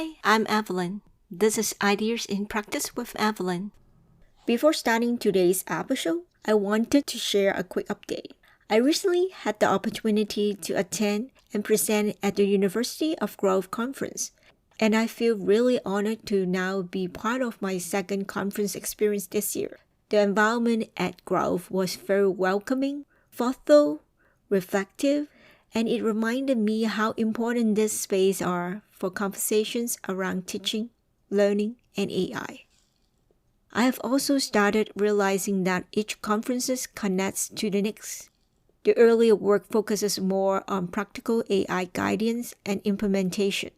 Hi, I'm Evelyn. This is Ideas in Practice with Evelyn. Before starting today's episode, I wanted to share a quick update. I recently had the opportunity to attend and present at the University of Grove conference, and I feel really honored to now be part of my second conference experience this year. The environment at Grove was very welcoming, thoughtful, reflective, and it reminded me how important this space are for conversations around teaching, learning, and AI. I have also started realizing that each conference connects to the next. The earlier work focuses more on practical AI guidance and implementation.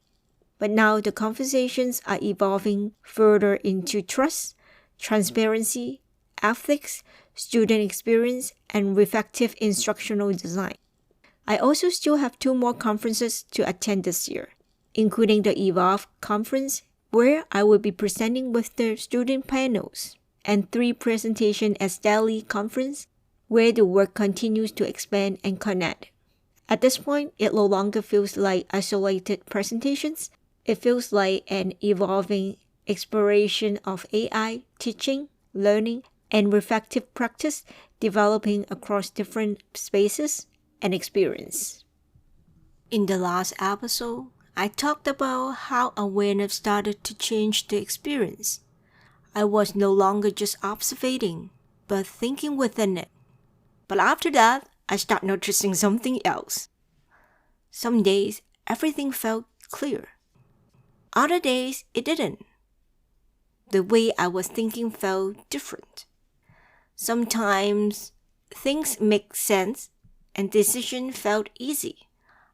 But now the conversations are evolving further into trust, transparency, ethics, student experience, and reflective instructional design. I also still have 2 more conferences to attend this year, including the Evolve conference, where I will be presenting with the student panels, and 3 presentations at Daily conference, where the work continues to expand and connect. At this point, it no longer feels like isolated presentations. It feels like an evolving exploration of AI, teaching, learning, and reflective practice developing across different spaces and experience. In the last episode, I talked about how awareness started to change the experience. I was no longer just observing, but thinking within it. But after that, I started noticing something else. Some days, everything felt clear. Other days, it didn't. The way I was thinking felt different. Sometimes, things make sense and decision felt easy.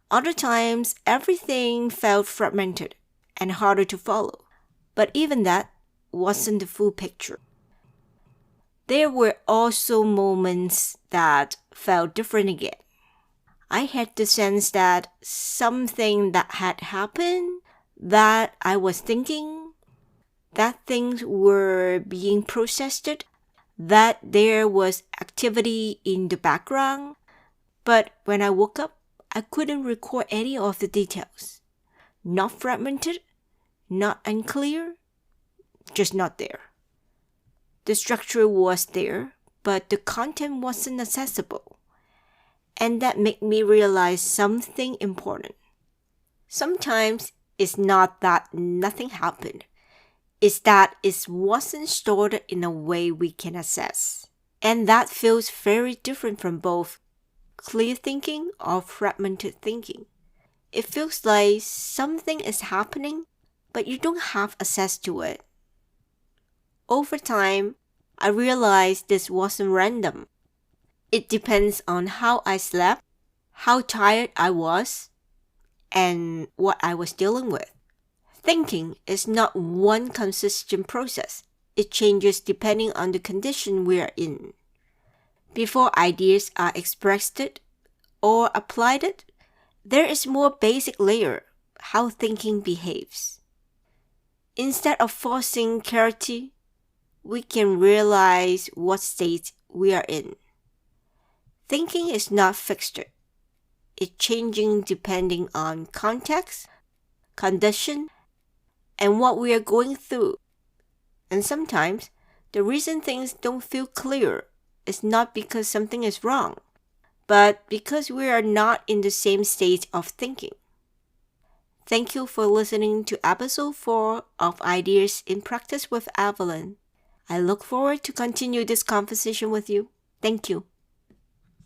Other times, everything felt fragmented and harder to follow. But even that wasn't the full picture. There were also moments that felt different again. I had the sense that something that had happened, that I was thinking, that things were being processed, that there was activity in the background. But when I woke up, I couldn't record any of the details. Not fragmented, not unclear, just not there. The structure was there, but the content wasn't accessible. And that made me realize something important. Sometimes it's not that nothing happened. It's that it wasn't stored in a way we can access. And that feels very different from both clear thinking or fragmented thinking. It feels like something is happening, but you don't have access to it. Over time, I realized this wasn't random. It depends on how I slept, how tired I was, and what I was dealing with. Thinking is not one consistent process. It changes depending on the condition we are in. Before ideas are expressed or applied, there is more basic layer, how thinking behaves. Instead of forcing clarity, we can realize what state we are in. Thinking is not fixed. It's changing depending on context, condition, and what we are going through. And sometimes, the reason things don't feel clear is not because something is wrong, but because we are not in the same state of thinking. Thank you for listening to episode 4 of Ideas in Practice with Evelyn. I look forward to continue this conversation with you. Thank you.